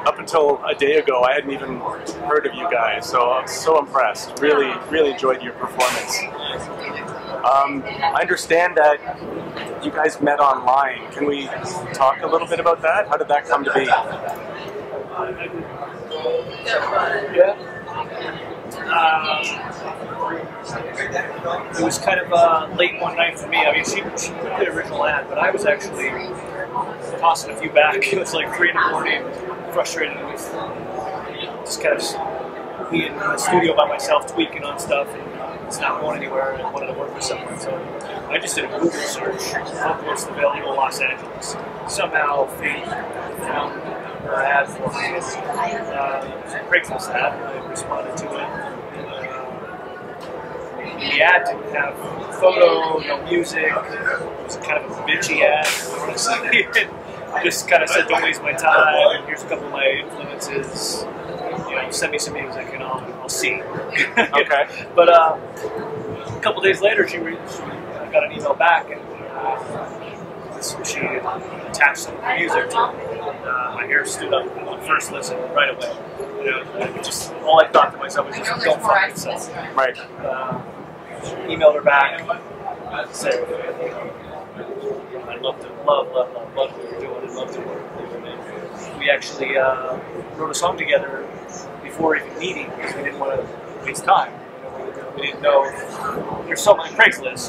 Up until a day ago, I hadn't even heard of you guys, so I'm so impressed. Really, really enjoyed your performance. I understand that you guys met online. Can we talk a little bit about that? How did that come to be? Yeah. It was kind of late one night for me. I mean, she put the original ad, but I was actually tossing a few back. It was like 3 in the morning, frustrated with just kind of being in the studio by myself, tweaking on stuff, and it's not going anywhere, and I wanted to work with someone. So I just did a Google search, vocalist available Los Angeles. Somehow found her ad for me. It was a Craigslist ad, and I responded to it. The ad didn't have photo, no music. It was kind of a bitchy ad, honestly. I just kind of said, don't waste my time. Here's a couple of my influences. You know, send me some music and I'll see. Okay. But a couple days later, I got an email back, and she attached some music to it. My hair stood up on the first listen right away. You know, just all I thought to myself was just don't fuck yourself. Right. Emailed her back, said I love what you were doing, and love to work with you. And we actually wrote a song together before even meeting because we didn't want to waste time. We didn't know there's so many Craigslist.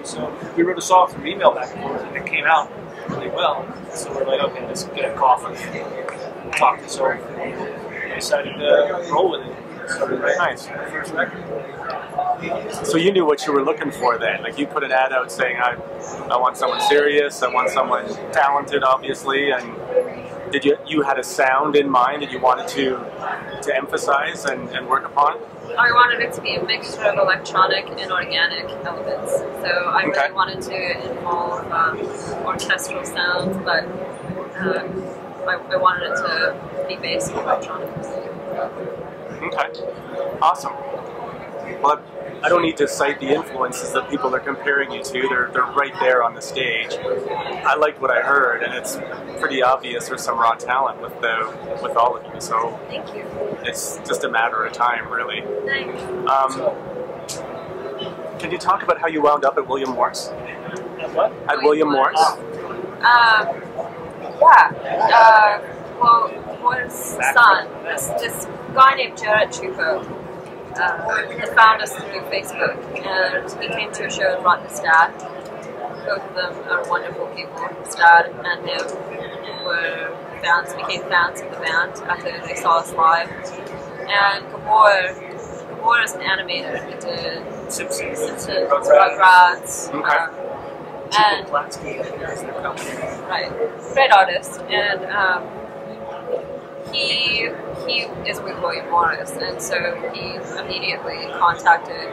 So we wrote a song through email back and forth, and it came out really well. So we're like, okay, let's get a coffee and talk this over. And we decided to roll with it. Right. Nice. First record. So you knew what you were looking for then. Like you put an ad out saying, I want someone serious, I want someone talented, obviously, and did you had a sound in mind that you wanted to emphasize and work upon? I wanted it to be a mixture of electronic and organic elements. So I really wanted to involve orchestral sounds, but I wanted it to be based on electronics. Okay, awesome. Well, I don't need to cite the influences that people are comparing you to. They're right there on the stage. I liked what I heard, and it's pretty obvious there's some raw talent with all of you. So thank you. It's just a matter of time, really. Thanks. Can you talk about how you wound up at William Morris? At what? At William Morris? Well, Morris' son, this guy named Jared Chuko, he found us through Facebook, and he came to a show and brought his dad. Both of them are wonderful people. His dad and him became fans of the band after they saw us live. And Gabor is an animator. He did Simpsons, Rugrats. And right, great artist, and he is with William Morris, and so he immediately contacted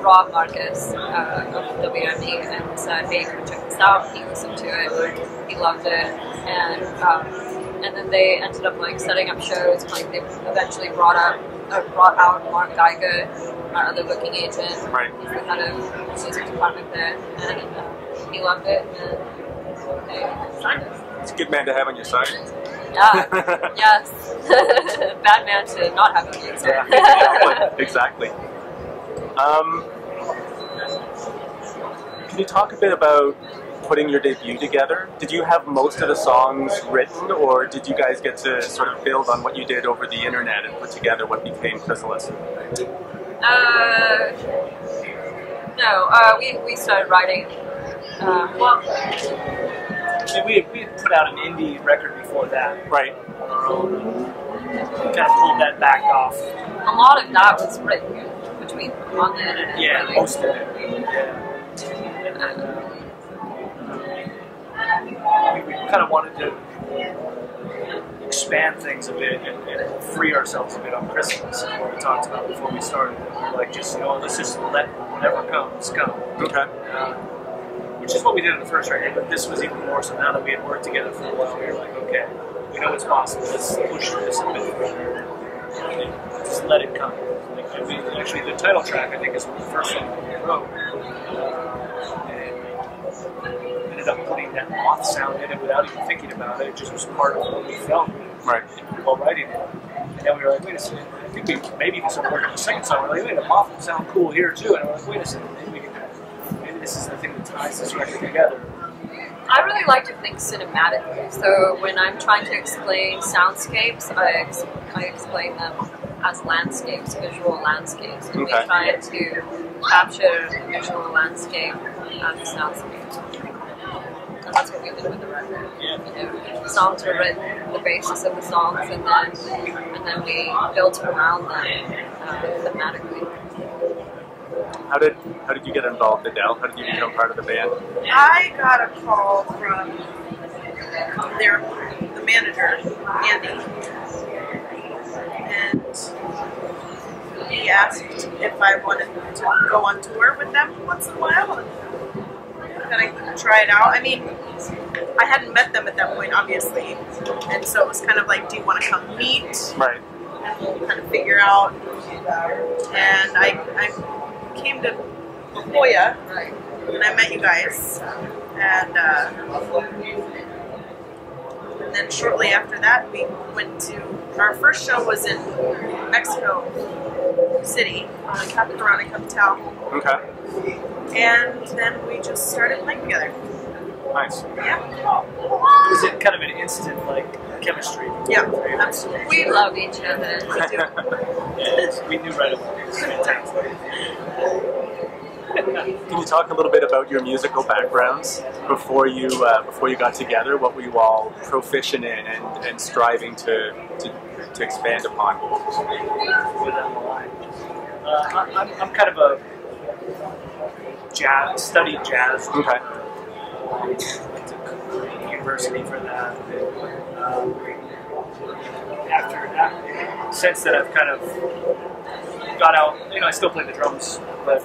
Rob Marcus of WME and said, "Hey, come check this out." He listened to it, he loved it, and then they ended up like setting up shows. Like they eventually brought out Mark Geiger, our other booking agent. Right. He's the head of the music department there, and he loved it, and they signed us. It's a good man to have on your side. Yeah, yes. Bad man to not have on your side. Yeah, exactly. Can you talk a bit about putting your debut together? Did you have most of the songs written, or did you guys get to sort of build on what you did over the internet and put together what became Chrysalis? No, we started writing. We had put out an indie record before that. Right. Kind of pulled that back off. A lot of that was written on the internet. Yeah, really. most of it. We kind of wanted to expand things a bit and free ourselves a bit on Christmas, what we talked about before we started. We're like, just, let's just let whatever comes, come. Okay. Which is what we did in the first record, but this was even more so. Now that we had worked together for a while, we were like, okay, we know it's possible, let's push this a bit further. just let it come. Like, I mean, actually, the title track I think is the first song we wrote, and ended up putting that moth sound in it without even thinking about it. It just was part of what we felt while writing it. And then we were like, wait a second, I think we maybe even started working on the second song. We're like, wait, the moth would sound cool here too. And we're like, wait a second, maybe this is the thing that ties this record together. I really like to think cinematically. So when I'm trying to explain soundscapes, I explain them as landscapes, visual landscapes, and we try to capture the visual landscape as a soundscape. And that's what we did with the record. You know, the songs were written, the basis of the songs, and then we built around them thematically. How did you get involved, Adele? How did you become part of the band? I got a call from the manager, Andy, and he asked if I wanted to go on tour with them once in a while. And I try it out. I mean, I hadn't met them at that point, obviously, and so it was kind of like, do you want to come meet? Right. And kind of figure out. And I came to La Jolla, and I met you guys, and then shortly after that we went to, our first show was in Mexico City on the Capital Hotel. Okay. And then we just started playing together. Nice. Yeah. Is it kind of an instant, like, chemistry? Yeah, absolutely. We love each other. Yeah, we knew right away. It was fantastic. Can you talk a little bit about your musical backgrounds before you got together? What were you all proficient in and striving to expand upon? I'm kind of a studied jazz. Okay. Went to university for that. After that, since that I've kind of got out, I still play the drums, but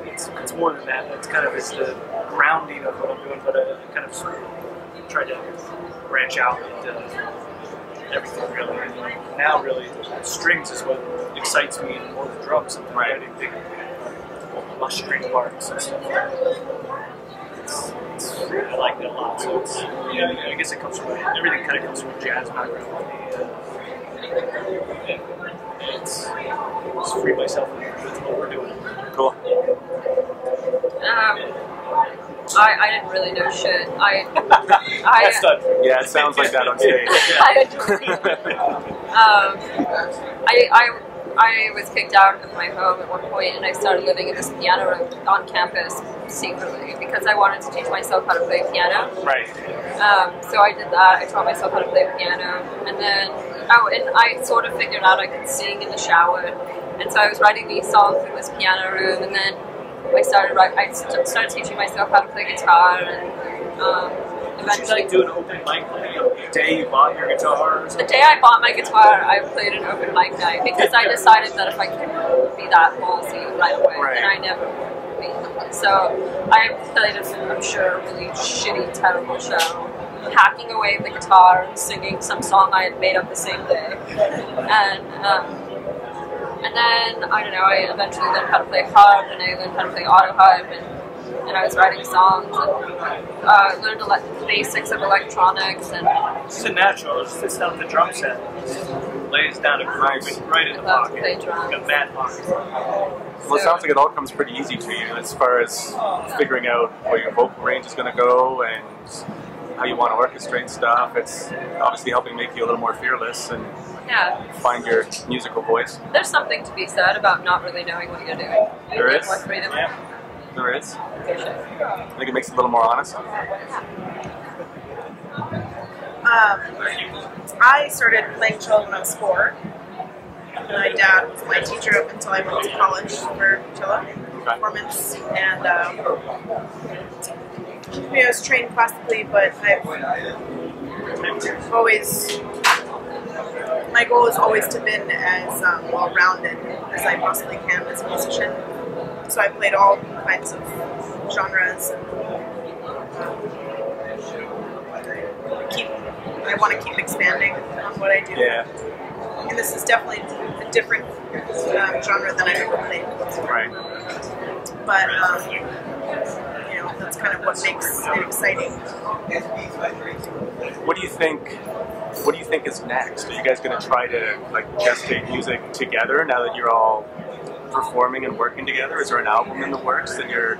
it's more than that. It's kind of the grounding of what I'm doing, but I kind of tried to branch out into everything really. And now really, strings is what excites me more than drums. I'm writing big lush string parts and stuff. I like that a lot. So I guess it comes from everything. Kind of comes from a jazz background. It's just free myself with what we're doing. Cool. I didn't really know shit. That's done. Yeah, it sounds like that on stage. I was kicked out of my home at one point, and I started living in this piano room on campus secretly because I wanted to teach myself how to play piano. Right. So I did that. I taught myself how to play piano, and then and I sort of figured out I could sing in the shower, and so I was writing these songs in this piano room, and then I started teaching myself how to play guitar, and eventually. Did you do an open mic the day you bought your guitar? The day I bought my guitar, I played an open mic night because I decided that if I couldn't be that ballsy right away, then I never would be. So I played I'm sure, a really shitty, terrible show, hacking away the guitar and singing some song I had made up the same day. And then, I don't know, I eventually learned how to play harp, and I learned how to play auto harp, and I was writing songs, and learned the basics of electronics. And it's a natural. It sits down at the drum set, lays down a groove right in the pocket. Like a mad pocket. Well, it sounds like it all comes pretty easy to you as far as figuring out where your vocal range is going to go and how you want to orchestrate stuff. It's obviously helping make you a little more fearless and find your musical voice. There's something to be said about not really knowing what you're doing. There is? What freedom. Yeah. There is. I think it makes it a little more honest. I started playing cello when I was 4. My dad was my teacher up until I went to college for cello performance, and I was trained classically, but I've always, my goal has always to been as well-rounded as I possibly can as a musician. So I played all kinds of genres, and I want to keep expanding on what I do. Yeah. and this is definitely a different genre than I've ever played. Right. But you know, that's kind of what makes it exciting. What do you think? What do you think is next? Are you guys going to try to like gestate music together now that you're all performing and working together? Is there an album in the works that you're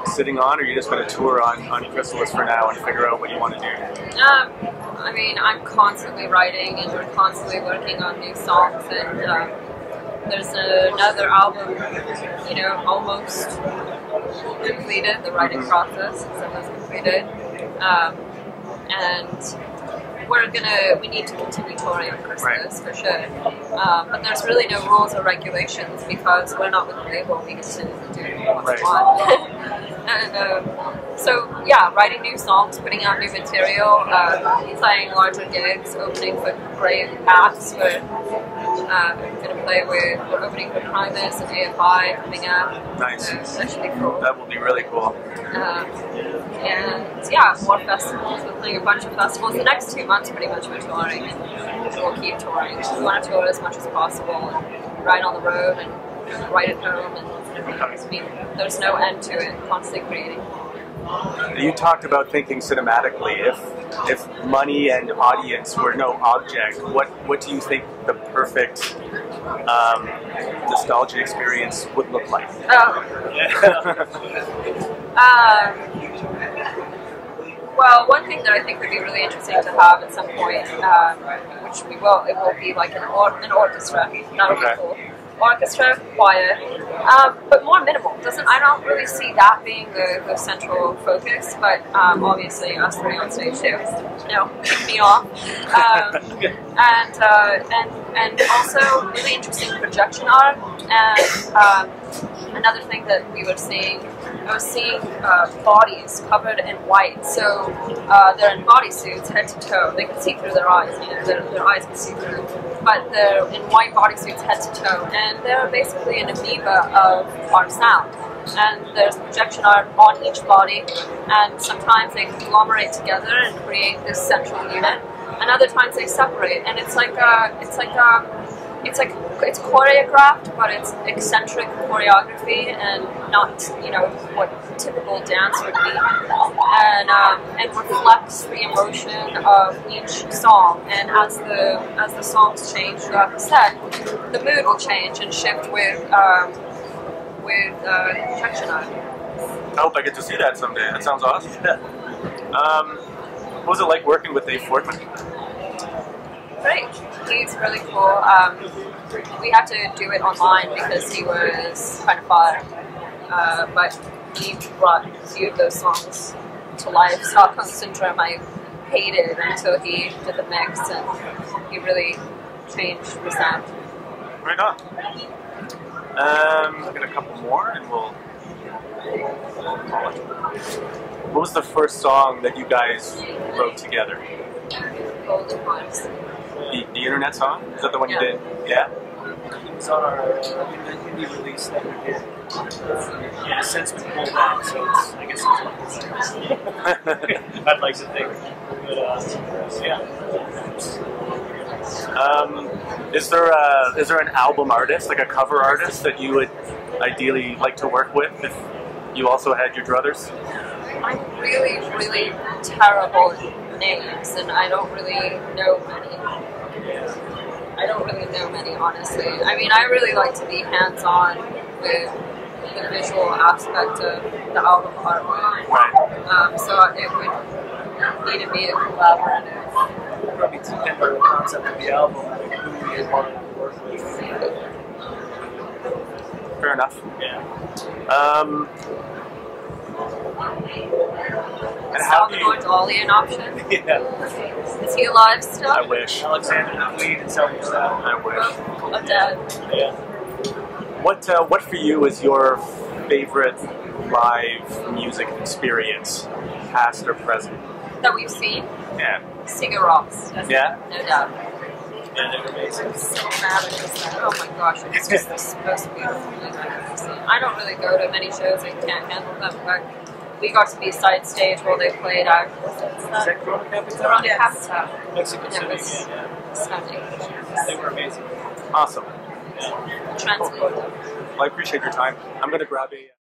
sitting on, or are you just going to tour on Chrysalis for now and figure out what you want to do? I mean, I'm constantly writing and we're constantly working on new songs, and there's another album, you know, almost completed. The writing process is almost completed, and we need to continue touring on Christmas for sure. But there's really no rules or regulations because we're not with the label. We get to do what we want. And so yeah, writing new songs, putting out new material, playing larger gigs, opening for great acts. We're opening for Primus and AFI coming up. Nice. That should be cool. That will be really cool. And yeah, more festivals. We're playing a bunch of festivals. The next 2 months pretty much we're touring, and we'll keep touring. We want to tour as much as possible and ride on the road and write at home, and I mean, there's no end to it, constantly creating. You talked about thinking cinematically. If money and audience were no object, what do you think the perfect nostalgia experience would look like? Well, one thing that I think would be really interesting to have at some point, which we will, it will be like an orchestra. That would be cool. Orchestra, choir, but more minimal. I don't really see that being the central focus, but obviously us three on stage too. Kick me off. And also really interesting projection art. And another thing that I was seeing bodies covered in white. So they're in bodysuits, head to toe. They can see through their eyes. Their eyes can see through. But they're in white bodysuits, head to toe, and they're basically an amoeba of our sound. And there's projection art on each body, and sometimes they conglomerate together and create this central unit, and other times they separate. And it's choreographed, but it's eccentric choreography and not, what typical dance would be, and reflects the emotion of each song. And as the songs change throughout the set, the mood will change and shift with projection art. I hope I get to see that someday. That sounds awesome. What was it like working with Dave Fortman? Great. He's really cool. We had to do it online because he was kind of far, but he brought a few of those songs to life. Stockholm Syndrome I hated until he did the mix, and he really changed the sound. Right on. I've got a couple more, and we'll call it. What was the first song that you guys wrote together? Golden Ones. The internet song? Is that the one you did? Yeah? It's on our indie release that we did. Yeah, it's since been pulled back, so I guess it's I'd like to think. But, yeah. Is there an album artist, like a cover artist, that you would ideally like to work with if you also had your druthers? I'm really, really terrible at names, and I don't really know many. Honestly. I mean, I really like to be hands-on with the visual aspect of the album artwork. Right. So it would need to be a collaborative. Probably depend on the concept of the album and who you want to work with. Fair enough. Yeah. And how do you... Dolly an option? Yeah. Is he alive still? I wish. Alexander McQueen and selling stuff. I wish. I'm dead. Yeah. What for you is your favorite live music experience, past or present? That we've seen? Yeah. Sigur Rós. Yeah? No doubt. Yeah, they're amazing. I'm so mad at this. Oh my gosh, it's just the most beautiful music I've ever seen. I don't really go to many shows, I can't handle them, but we got to be side stage while they played out. Is that Corona Capital? Corona Yes. Capital. Mexico And City, it was yeah. stunning. They were amazing. Awesome. Yeah. Transmitted. Well, I appreciate your time. I'm going to grab a...